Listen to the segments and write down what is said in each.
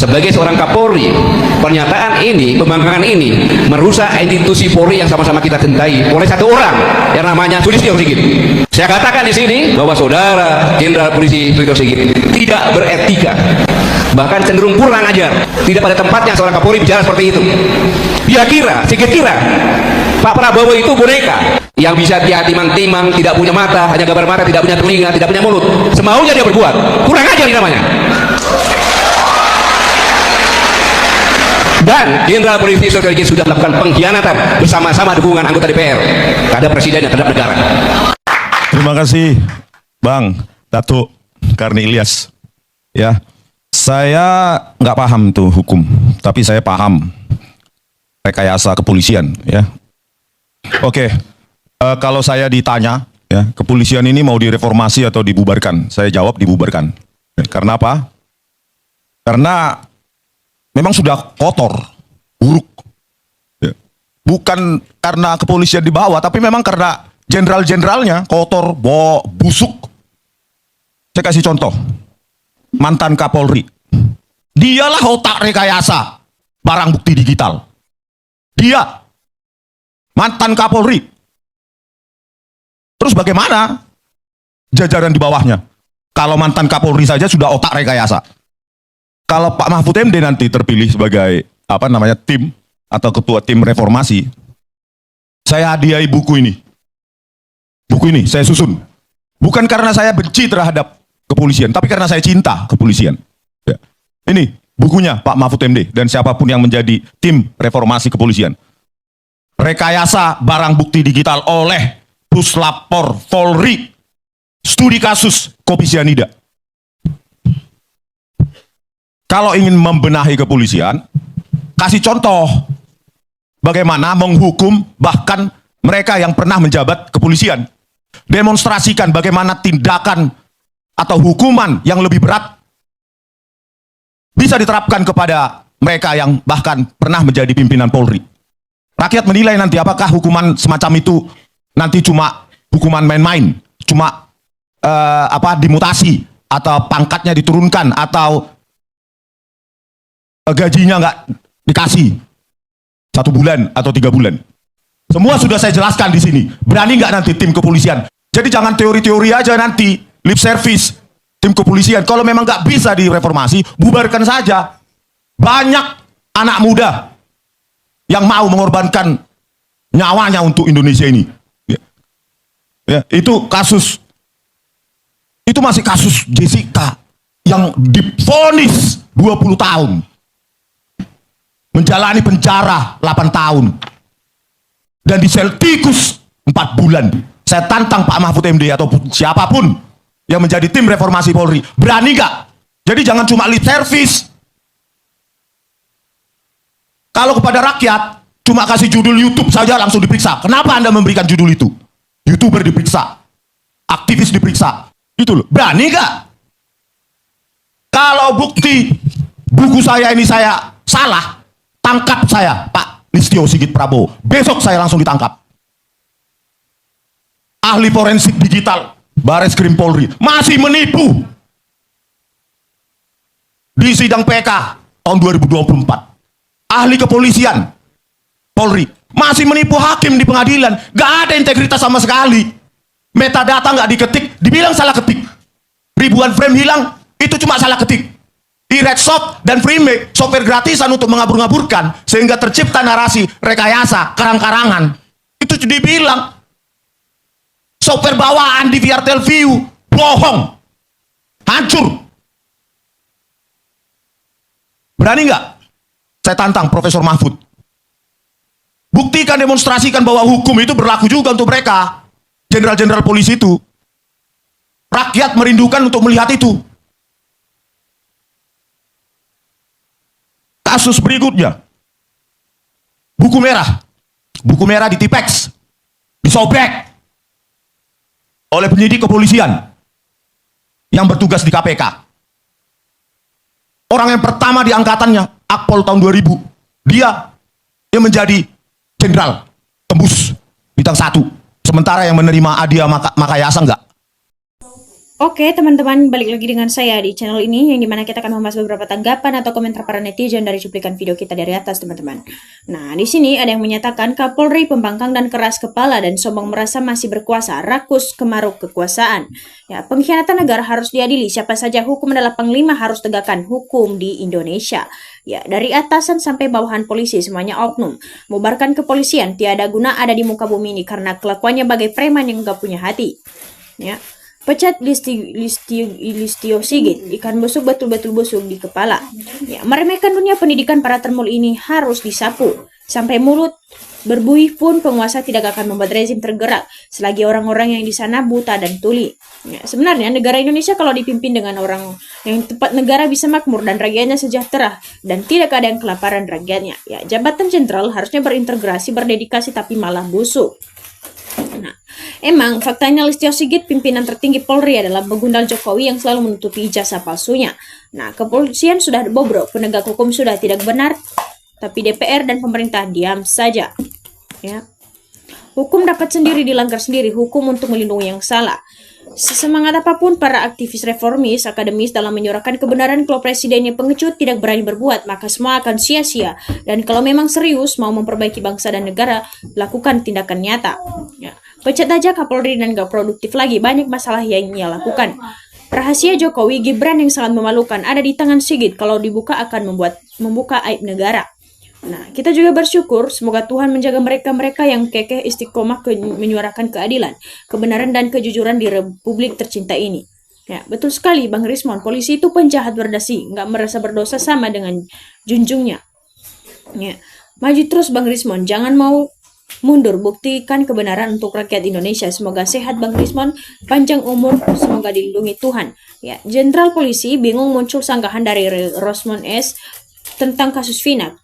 Sebagai seorang Kapolri, pernyataan ini, pembangkangan ini merusak institusi Polri yang sama-sama kita cintai oleh satu orang yang namanya Sulistyo Sigit. Saya katakan di sini bahwa saudara Jenderal Polisi Sulistyo Sigit tidak beretika, bahkan cenderung kurang ajar. Tidak pada tempatnya seorang Kapolri bicara seperti itu. Dia kira, Sigit kira Pak Prabowo itu boneka yang bisa dia timang-timang, tidak punya mata, hanya gambar mata, tidak punya telinga, tidak punya mulut, semaunya dia berbuat. Kurang ajar ini namanya. Dan Jenderal Polisi Sulistyo Sigit sudah melakukan pengkhianatan bersama-sama dukungan anggota DPR terhadap presiden dan terhadap negara. Terima kasih Bang Datuk Karni Ilyas. Ya, saya nggak paham tuh hukum, tapi saya paham rekayasa kepolisian. Ya, oke. Kalau saya ditanya, ya, kepolisian ini mau direformasi atau dibubarkan? Saya jawab dibubarkan. Karena apa? Karena memang sudah kotor, buruk. Ya. Bukan karena kepolisian di bawah, tapi memang karena jenderal-jenderalnya kotor, busuk. Saya kasih contoh, mantan Kapolri. Dialah otak rekayasa barang bukti digital. Dia, mantan Kapolri. Terus bagaimana jajaran di bawahnya? Kalau mantan Kapolri saja sudah otak rekayasa. Kalau Pak Mahfud MD nanti terpilih sebagai tim atau ketua tim reformasi, saya hadiahi buku ini. Buku ini saya susun. Bukan karena saya benci terhadap kepolisian, tapi karena saya cinta kepolisian. Ya. Ini bukunya Pak Mahfud MD dan siapapun yang menjadi tim reformasi kepolisian. Rekayasa barang bukti digital oleh Puslapor Polri. Studi kasus kopi sianida. Kalau ingin membenahi kepolisian, kasih contoh bagaimana menghukum bahkan mereka yang pernah menjabat kepolisian. Demonstrasikan bagaimana tindakan atau hukuman yang lebih berat bisa diterapkan kepada mereka yang bahkan pernah menjadi pimpinan Polri. Rakyat menilai nanti apakah hukuman semacam itu nanti cuma hukuman main-main, cuma dimutasi atau pangkatnya diturunkan atau gajinya nggak dikasih 1 bulan atau 3 bulan. Semua sudah saya jelaskan di sini. Berani nggak nanti tim kepolisian? Jadi jangan teori-teori aja nanti, lip service tim kepolisian. Kalau memang nggak bisa direformasi, bubarkan saja. Banyak anak muda yang mau mengorbankan nyawanya untuk Indonesia ini. Ya, itu kasus, itu masih kasus Jessica yang divonis 20 tahun. Menjalani penjara 8 tahun. Dan di sel tikus 4 bulan. Saya tantang Pak Mahfud MD atau siapapun yang menjadi tim reformasi Polri. Berani nggak? Jadi jangan cuma lip service. Kalau kepada rakyat, cuma kasih judul YouTube saja langsung diperiksa. Kenapa Anda memberikan judul itu? YouTuber diperiksa. Aktivis diperiksa. Itu loh. Berani nggak? Kalau bukti buku saya ini saya salah, tangkap saya, Pak Listio Sigit Prabowo. Besok saya langsung ditangkap. Ahli forensik digital, Bareskrim Polri, masih menipu. Di sidang PK tahun 2024. Ahli kepolisian, Polri, masih menipu hakim di pengadilan. Gak ada integritas sama sekali. Metadata gak diketik, dibilang salah ketik. Ribuan frame hilang, itu cuma salah ketik. Di Redshot dan Freemake, software gratisan untuk mengabur-ngaburkan, sehingga tercipta narasi rekayasa, karang-karangan. Itu dibilang software bawaan di VRTL View, bohong, hancur. Berani nggak? Saya tantang Profesor Mahfud. Buktikan, demonstrasikan bahwa hukum itu berlaku juga untuk mereka. Jenderal-jenderal polisi itu. Rakyat merindukan untuk melihat itu. Kasus berikutnya, buku merah. Buku merah di Tipex, disobek oleh penyidik kepolisian yang bertugas di KPK. Orang yang pertama di angkatannya, Akpol tahun 2000, dia yang menjadi jenderal tembus bintang 1. Sementara yang menerima hadiah Makayasa enggak. Oke teman-teman, balik lagi dengan saya di channel ini yang dimana kita akan membahas beberapa tanggapan atau komentar para netizen dari cuplikan video kita dari atas teman-teman. Nah di sini ada yang menyatakan Kapolri pembangkang dan keras kepala dan sombong merasa masih berkuasa, rakus kemaruk kekuasaan. Ya, pengkhianatan negara harus diadili, siapa saja hukum adalah panglima harus tegakkan hukum di Indonesia. Ya, dari atasan sampai bawahan polisi semuanya oknum. Bubarkan kepolisian, tiada guna ada di muka bumi ini karena kelakuannya bagai preman yang gak punya hati. Ya. Pecat Listio Sigit, ikan busuk betul-betul busuk di kepala. Ya, meremehkan dunia pendidikan para termul ini harus disapu. Sampai mulut berbuih pun penguasa tidak akan membuat rezim tergerak selagi orang-orang yang di sana buta dan tuli. Ya, sebenarnya negara Indonesia kalau dipimpin dengan orang yang tepat, negara bisa makmur dan rakyatnya sejahtera dan tidak ada yang kelaparan rakyatnya. Ya, jabatan jenderal harusnya berintegrasi, berdedikasi tapi malah busuk. Nah, emang faktanya Listio Sigit pimpinan tertinggi Polri adalah begundal Jokowi yang selalu menutupi ijazah palsunya. Nah, kepolisian sudah bobrok, penegak hukum sudah tidak benar, tapi DPR dan pemerintah diam saja. Ya. Hukum dapat sendiri dilanggar sendiri, hukum untuk melindungi yang salah. Sesemangat apapun para aktivis reformis, akademis dalam menyuarakan kebenaran kalau presidennya pengecut tidak berani berbuat, maka semua akan sia-sia. Dan kalau memang serius mau memperbaiki bangsa dan negara, lakukan tindakan nyata. Ya. Pecat aja Kapolri dan gak produktif lagi, banyak masalah yang ia lakukan. Rahasia Jokowi Gibran yang sangat memalukan ada di tangan Sigit, kalau dibuka akan membuka aib negara. Nah, kita juga bersyukur semoga Tuhan menjaga mereka-mereka yang kekeh istiqomah menyuarakan keadilan, kebenaran dan kejujuran di Republik tercinta ini. Ya, betul sekali Bang Rismon, polisi itu penjahat berdasi, nggak merasa berdosa sama dengan junjungnya. Ya, maju terus Bang Rismon, jangan mau mundur, buktikan kebenaran untuk rakyat Indonesia. Semoga sehat Bang Rismon, panjang umur, semoga dilindungi Tuhan. Ya, Jenderal Polisi bingung muncul sanggahan dari Rosmond S tentang kasus Vina.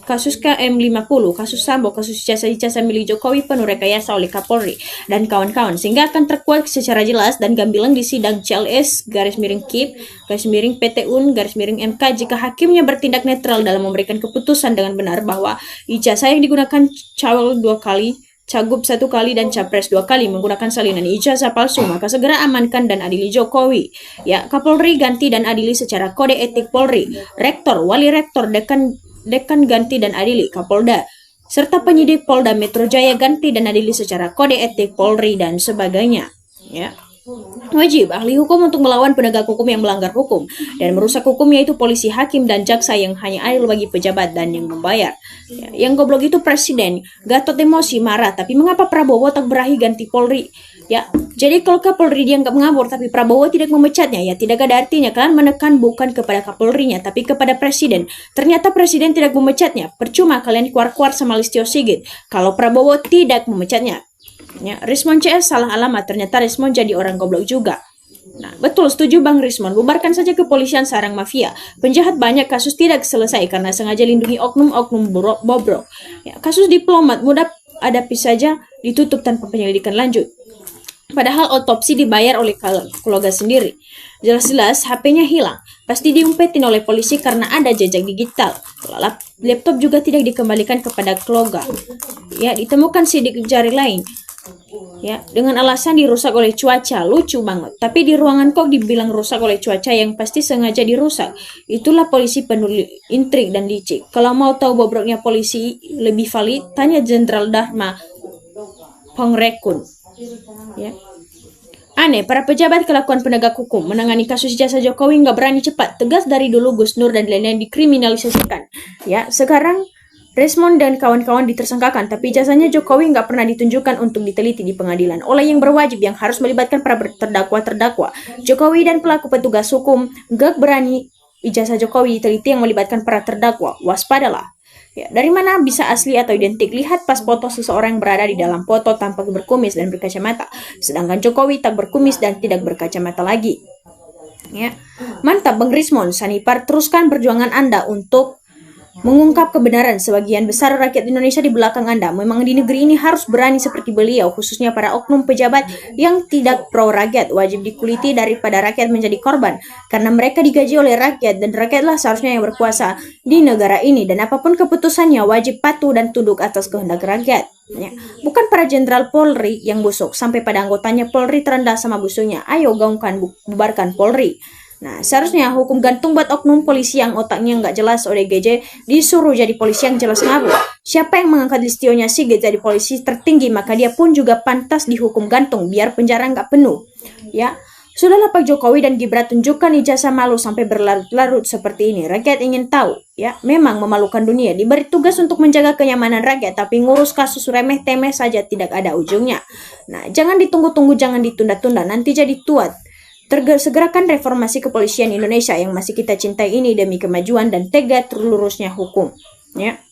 Kasus KM50, kasus Sambo, kasus ijazah milik Jokowi penuh rekayasa oleh Kapolri dan kawan-kawan sehingga akan terkuak secara jelas dan gamblang di sidang CLS _KIP _PT_UN _MK jika hakimnya bertindak netral dalam memberikan keputusan dengan benar bahwa ijazah yang digunakan Cawel 2 kali, Cagup 1 kali dan Capres 2 kali menggunakan salinan ijazah palsu, maka segera amankan dan adili Jokowi. Ya, Kapolri ganti dan adili secara kode etik Polri, Rektor, Wali Rektor, Dekan ganti dan adili, Kapolda, serta penyidik Polda Metro Jaya ganti dan adili secara kode etik Polri dan sebagainya. Ya. Wajib ahli hukum untuk melawan penegak hukum yang melanggar hukum dan merusak hukum, yaitu polisi, hakim, dan jaksa yang hanya adil bagi pejabat dan yang membayar. Ya, yang goblok itu presiden, Gatot emosi, marah, tapi mengapa Prabowo tak berahi ganti Polri? Ya, jadi kalau Kapolri dia nggak mengabur tapi Prabowo tidak memecatnya, ya tidak ada artinya. Kalian menekan bukan kepada Kapolrinya tapi kepada presiden. Ternyata presiden tidak memecatnya, percuma kalian keluar-keluar sama Listio Sigit kalau Prabowo tidak memecatnya. Ya, Rismon CS salah alamat, ternyata Rismon jadi orang goblok juga. Nah, betul, setuju Bang Rismon, bubarkan saja kepolisian sarang mafia. Penjahat banyak, kasus tidak selesai karena sengaja lindungi oknum-oknum bobrok. Ya, kasus diplomat mudah hadapi saja, ditutup tanpa penyelidikan lanjut. Padahal otopsi dibayar oleh keluarga sendiri. Jelas-jelas HP-nya hilang. Pasti diumpetin oleh polisi karena ada jejak digital. Laptop juga tidak dikembalikan kepada keluarga. Ya, ditemukan sidik jari lain. Ya, dengan alasan dirusak oleh cuaca. Lucu banget. Tapi di ruangan kok dibilang rusak oleh cuaca, yang pasti sengaja dirusak. Itulah polisi penuh intrik dan licik. Kalau mau tahu bobroknya polisi lebih valid, tanya Jenderal Dharma Pongrekun. Ya. Aneh, para pejabat kelakuan penegak hukum menangani kasus ijazah Jokowi nggak berani cepat, tegas dari dulu Gus Nur dan lain-lain dikriminalisasikan. Ya, sekarang Rismon dan kawan-kawan ditersangkakan, tapi ijazahnya Jokowi nggak pernah ditunjukkan untuk diteliti di pengadilan oleh yang berwajib yang harus melibatkan para terdakwa. Jokowi dan pelaku petugas hukum nggak berani ijazah Jokowi diteliti yang melibatkan para terdakwa. Waspadalah. Ya, dari mana bisa asli atau identik? Lihat pas foto seseorang yang berada di dalam foto tampak berkumis dan berkacamata, sedangkan Jokowi tak berkumis dan tidak berkacamata lagi. Ya, mantap Bang Rismon, Sanipar, teruskan perjuangan Anda untuk mengungkap kebenaran sebagian besar rakyat Indonesia di belakang Anda. Memang di negeri ini harus berani seperti beliau, khususnya para oknum pejabat yang tidak pro rakyat, wajib dikuliti daripada rakyat menjadi korban, karena mereka digaji oleh rakyat dan rakyatlah seharusnya yang berkuasa di negara ini, dan apapun keputusannya wajib patuh dan tunduk atas kehendak rakyat. Ya. Bukan para jenderal Polri yang busuk, sampai pada anggotanya Polri terendah sama busuknya. Ayo gaungkan, bubarkan Polri. Nah, seharusnya hukum gantung buat oknum polisi yang otaknya nggak jelas ODGJ disuruh jadi polisi yang jelas ngabur. Siapa yang mengangkat Listionya Sigit jadi polisi tertinggi, maka dia pun juga pantas dihukum gantung biar penjara nggak penuh. Ya, sudahlah Pak Jokowi dan Gibran, tunjukkan ijazah malu sampai berlarut-larut seperti ini. Rakyat ingin tahu, ya. Memang memalukan dunia. Diberi tugas untuk menjaga kenyamanan rakyat, tapi ngurus kasus remeh-temeh saja tidak ada ujungnya. Nah, jangan ditunggu-tunggu, jangan ditunda-tunda, nanti jadi tuat. Segerakan reformasi kepolisian Indonesia yang masih kita cintai ini demi kemajuan dan tegak lurusnya hukum. Ya.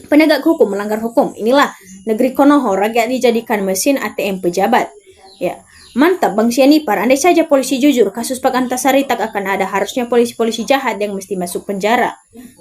Penegak hukum melanggar hukum. Inilah negeri Konoha, rakyat dijadikan mesin ATM pejabat. Ya. Mantap Bang Sianipar, andai saja polisi jujur, kasus Pak Antasari tak akan ada. Harusnya polisi-polisi jahat yang mesti masuk penjara.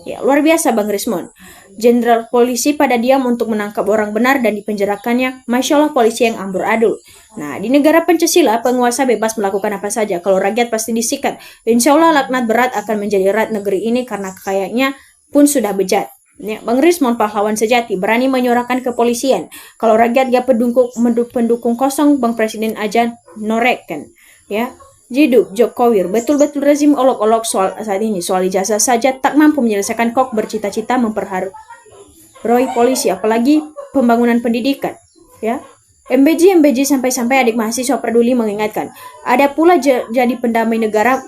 Ya, luar biasa Bang Rismon. Jenderal polisi pada diam untuk menangkap orang benar dan dipenjarakannya. Masya Allah, polisi yang amburadul. Nah, di negara Pancasila, penguasa bebas melakukan apa saja. Kalau rakyat pasti disikat. Insya Allah laknat berat akan menjadi erat negeri ini karena kayaknya pun sudah bejat. Ya, Bang Rismon pahlawan sejati, berani menyuarakan kepolisian. Kalau rakyat gak pendukung kosong, Bang Presiden aja norekkan. Ya, Jiduk Jokowi, betul-betul rezim olok-olok soal saat ini. Soal ijazah saja tak mampu menyelesaikan, kok bercita-cita memperharui polisi, apalagi pembangunan pendidikan. Ya, MBJ sampai-sampai adik mahasiswa peduli mengingatkan. Ada pula jadi pendamai negara,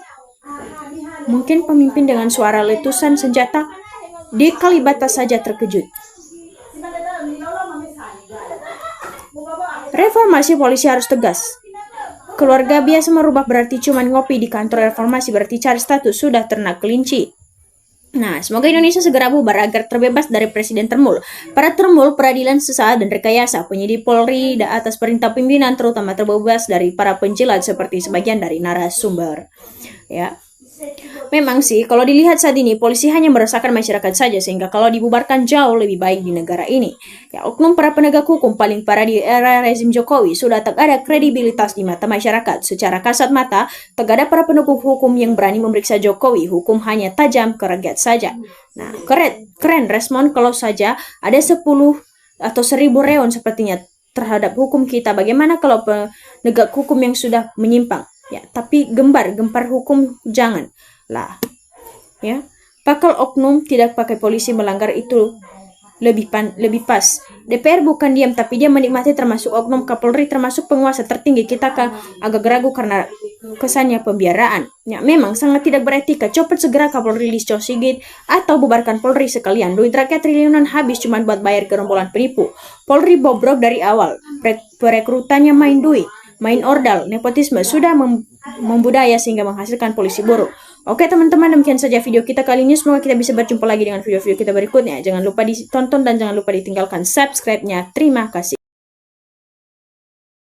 mungkin pemimpin dengan suara letusan senjata. Di Kalibata saja terkejut. Reformasi polisi harus tegas. Keluarga biasa merubah berarti cuma ngopi di kantor reformasi, berarti cari status sudah ternak kelinci. Nah, semoga Indonesia segera bubar agar terbebas dari presiden termul. Para termul, peradilan sesaat dan rekayasa, penyidik Polri dan atas perintah pimpinan terutama terbebas dari para penjilat seperti sebagian dari narasumber. Ya. Memang sih, kalau dilihat saat ini, polisi hanya meresahkan masyarakat saja, sehingga kalau dibubarkan jauh lebih baik di negara ini. Ya, oknum para penegak hukum paling parah di era rezim Jokowi sudah tak ada kredibilitas di mata masyarakat. Secara kasat mata, tak ada para penegak hukum yang berani memeriksa Jokowi. Hukum hanya tajam ke rakyat saja. Nah, keren respon kalau saja ada 10 atau 1000 reon sepertinya terhadap hukum kita. Bagaimana kalau penegak hukum yang sudah menyimpang? Ya, tapi gempar hukum jangan lah. Ya, pakal oknum tidak pakai polisi melanggar itu lebih pas. DPR bukan diam tapi dia menikmati, termasuk oknum Kapolri, termasuk penguasa tertinggi. Kita agak ragu karena kesannya pembiaraan. Ya, memang sangat tidak beretika. Copot segera Kapolri Listio Sigit atau bubarkan Polri sekalian. Duit rakyat triliunan habis cuma buat bayar gerombolan penipu. Polri bobrok dari awal. Perekrutannya main duit, main ordal, nepotisme sudah membudaya sehingga menghasilkan polisi buruk. Oke teman-teman, demikian saja video kita kali ini. Semoga kita bisa berjumpa lagi dengan video-video kita berikutnya. Jangan lupa ditonton dan jangan lupa ditinggalkan subscribe-nya. Terima kasih.